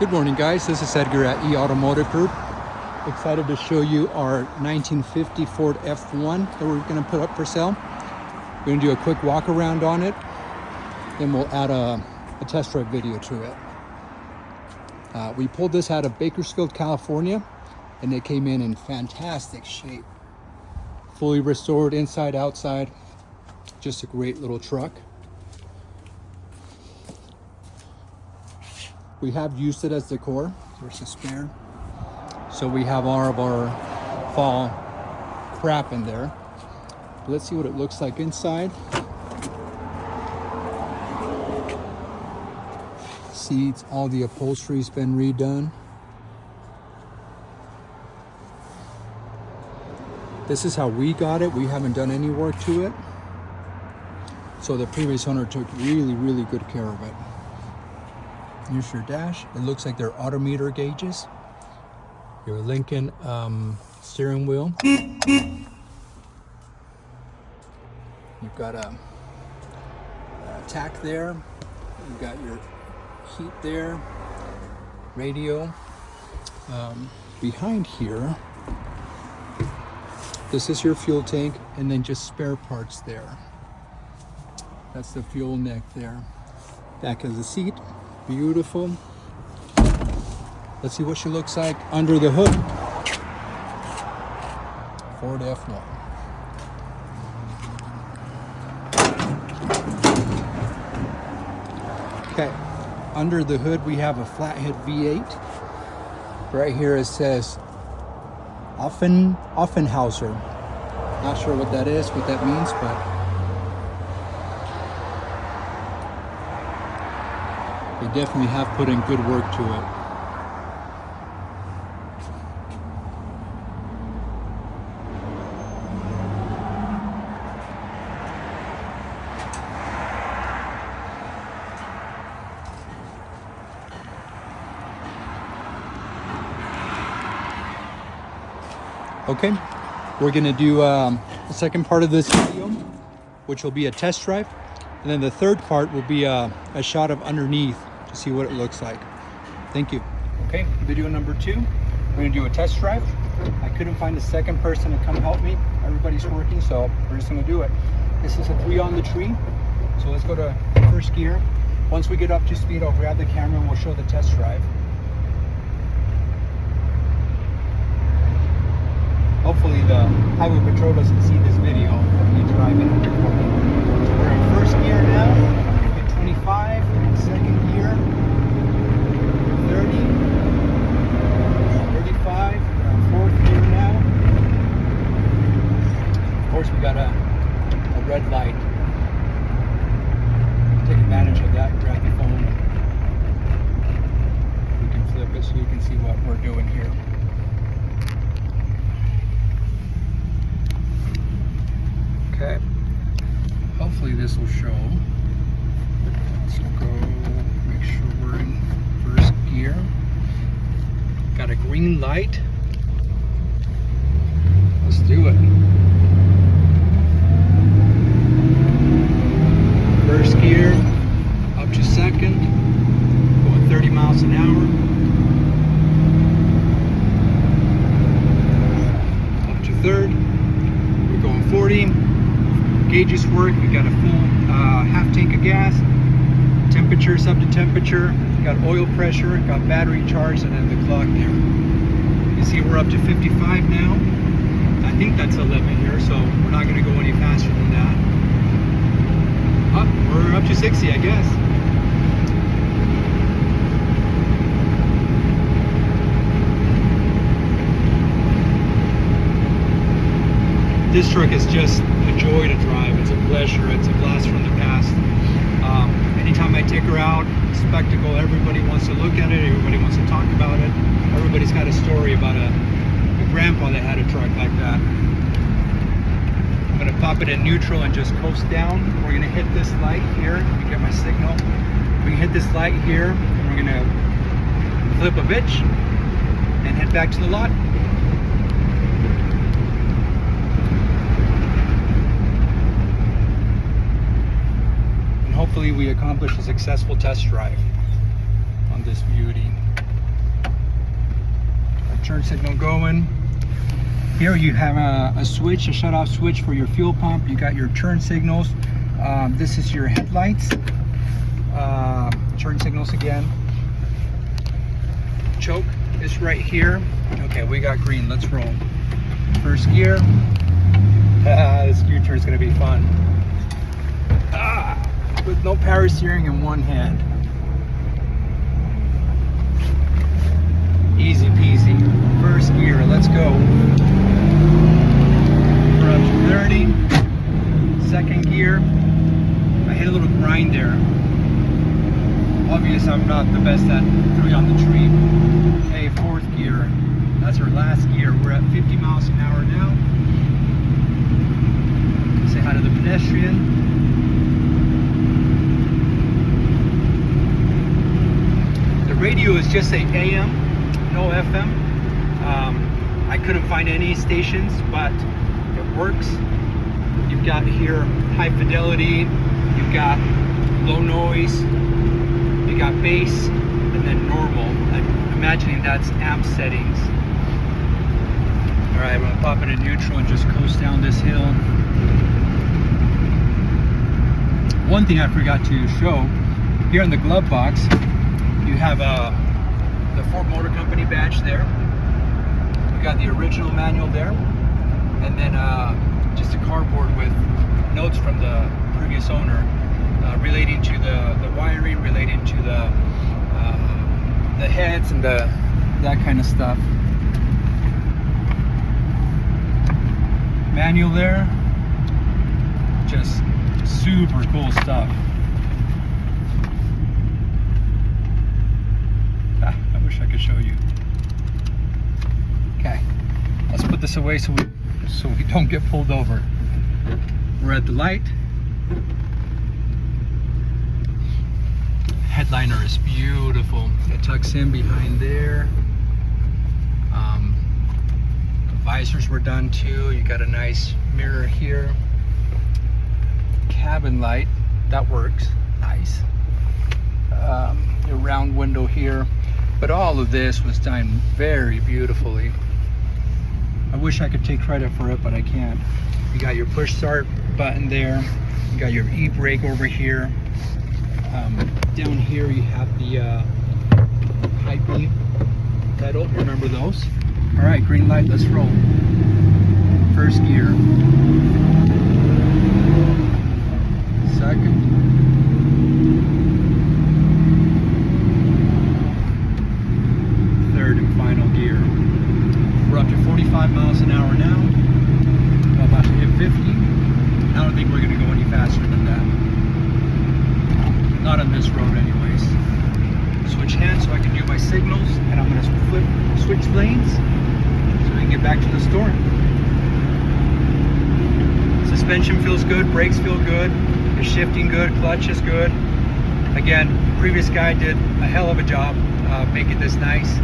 Good morning, guys. This is Edgar at eAutomotive Group. Excited to show you our 1950 Ford F-1 that we're going to put up for sale. We're going to do a quick walk around on it, then we'll add a test drive video to it. We pulled this out of Bakersfield, California, and it came in fantastic shape. Fully restored inside, outside. Just a great little truck. We have used it as decor. There's a spare. So we have all of our fall crap in there. Let's see what it looks like inside. Seats, all the upholstery's been redone. This is how we got it. We haven't done any work to it. So the previous owner took really good care of it. Here's your dash. It looks like they're odometer gauges. Your Lincoln steering wheel. You've got a tack there. You've got your heat there. Radio. Behind here, this is your fuel tank, and then just spare parts there. That's the fuel neck there. Back of the seat. Beautiful. Let's see what she looks like under the hood. Ford F-1. Okay, under the hood we have a flathead V8. Right here it says Offenhauser. Not sure what that is, what that means, but they definitely have put in good work to it. Okay, we're gonna do the second part of this video, which will be a test drive. And then the third part will be a shot of underneath to see what it looks like. Thank you. Okay, video number 2. We're gonna do a test drive. I couldn't find a second person to come help me. Everybody's working, so we're just gonna do it. This is a 3 on the tree. So let's go to first gear. Once we get up to speed, I'll grab the camera and we'll show the test drive. Hopefully the highway patrol doesn't see this video of me driving and recording. So we're in first gear now. Hit 25, second gear, 30, 35, we're on fourth gear now. Of course we got a red light. Take advantage of that, grab the phone. We can flip it so you can see what we're doing here. Okay, hopefully this will show. Let's go make sure we're in first gear. Got a green light. Let's do it. First gear, up to second, going 30 miles an hour. Up to third, we're going 40. Gauges work. We got a full half tank of gas, temperature, up to temperature, got oil pressure, got battery charged, and then the clock there. You see we're up to 55 now. I think that's the limit here, so we're not going to go any faster than that. We're up to 60, I guess. This truck is just a joy to drive. It's a pleasure. It's a blast from the past. Anytime I take her out, spectacle. Everybody wants to look at it. Everybody wants to talk about it. Everybody's got a story about a grandpa that had a truck like that. I'm gonna pop it in neutral and just coast down. We're gonna hit this light here. Let me get my signal. We hit this light here. And we're gonna flip a bitch and head back to the lot. Hopefully we accomplish a successful test drive on this beauty. turn signal going. Here you have a switch, a shut-off switch for your fuel pump. You got your turn signals. This is your headlights. Turn signals again. Choke is right here. Okay, we got green. Let's roll. First gear. This U-turn is going to be fun. With no power steering in one hand. Easy peasy. First gear. Let's go. We're up to 30. Second gear. I hit a little grind there. Obviously, I'm not the best at 3 on the tree. Okay, fourth gear. That's our last gear. We're at 50 miles an hour now. Say hi to the pedestrian. The radio is just a AM, no FM. I couldn't find any stations, but it works. You've got here high fidelity, you've got low noise, you got bass, and then normal. I'm imagining that's amp settings. All right, I'm gonna pop it in neutral and just coast down this hill. One thing I forgot to show, here in the glove box, you have the Ford Motor Company badge there. You got the original manual there, and then just a cardboard with notes from the previous owner relating to the wiring, relating to the heads and that kind of stuff. Manual there, just super cool stuff. I wish I could show you. Okay, let's put this away so we don't get pulled over. We're at the light. Headliner is beautiful. It tucks in behind there. Visors were done too. You got a nice mirror here. Cabin light, that works. Nice. A round window here. But all of this was done very beautifully. I wish I could take credit for it, but I can't. You got your push start button there. You got your e-brake over here. Down here you have the high beam pedal. Remember those? All right, green light. Let's roll. First gear. Second. Third and final gear. We're up to 45 miles an hour now. I'm about to hit 50. I don't think we're going to go any faster than that. Not on this road anyways. Switch hands so I can do my signals, and I'm going to switch lanes so we can get back to the store. Suspension feels good, brakes feel good, the shifting good, clutch is good. Again, previous guy did a hell of a job making this nice.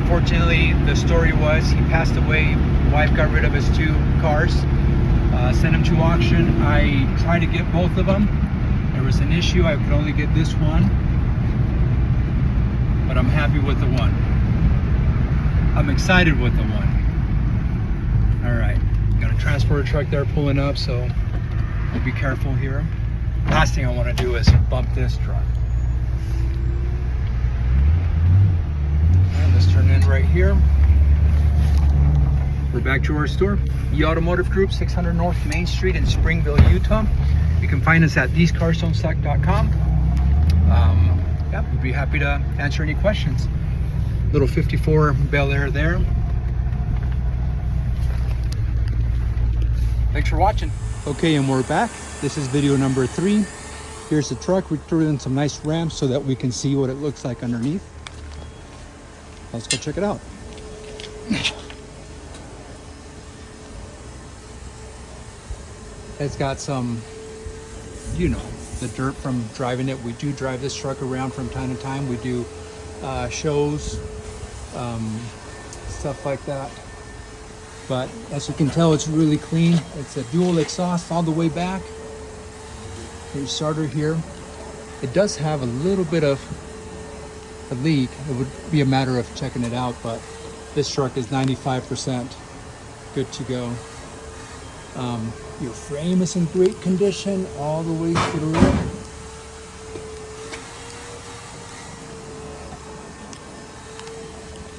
Fortunately, the story was he passed away. Wife got rid of his 2 cars, sent them to auction. I tried to get both of them. There was an issue. I could only get this one, but I'm happy with the one. I'm excited with the one. All right, got a transporter truck there pulling up, so we'll be careful here. Last thing I want to do is bump this truck. And let's turn in right here. We're back to our store, eAutomotive Group, 600 North Main Street in Springville, Utah. You can find us at thesecarstonesuck.com. Yeah, we'd be happy to answer any questions. Little 54 Bel Air there. Thanks for watching. Okay, and we're back. This is video number 3. Here's the truck. We threw in some nice ramps so that we can see what it looks like underneath. Let's go check it out. It's got some, you know, the dirt from driving it. We do drive this truck around from time to time. We do shows, stuff like that. But as you can tell, it's really clean. It's a dual exhaust all the way back. Here's starter here. It does have a little bit of a leak, it would be a matter of checking it out, but this truck is 95% good to go. Your frame is in great condition all the way through.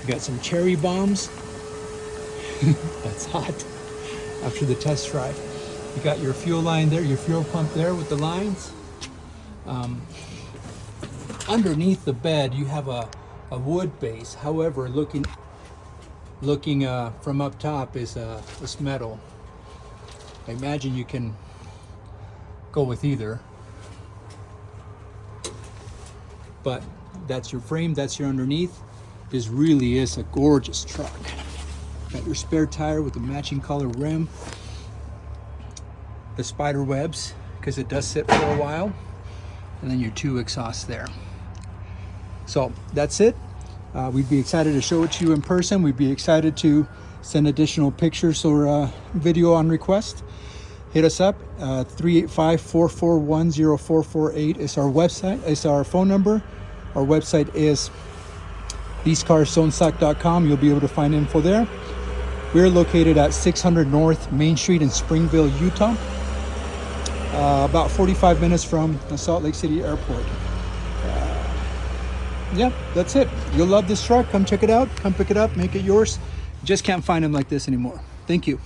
You got some cherry bombs. That's hot after the test drive. You got your fuel line there, your fuel pump there with the lines. Underneath the bed, you have a wood base. However, looking from up top is this metal. I imagine you can go with either. But that's your frame, that's your underneath. This really is a gorgeous truck. Got your spare tire with the matching color rim. The spider webs, because it does sit for a while. And then your 2 exhausts there. So that's it. We'd be excited to show it to you in person. We'd be excited to send additional pictures or video on request. Hit us up. 385-441-0448 is our website. It's our phone number. Our website is leasecarstonestock.com. You'll be able to find info there. We're located at 600 North Main Street in Springville, Utah. About 45 minutes from the Salt Lake City Airport. Yeah, that's it. You'll love this truck. Come check it out. Come pick it up. Make it yours. Just can't find them like this anymore. Thank you.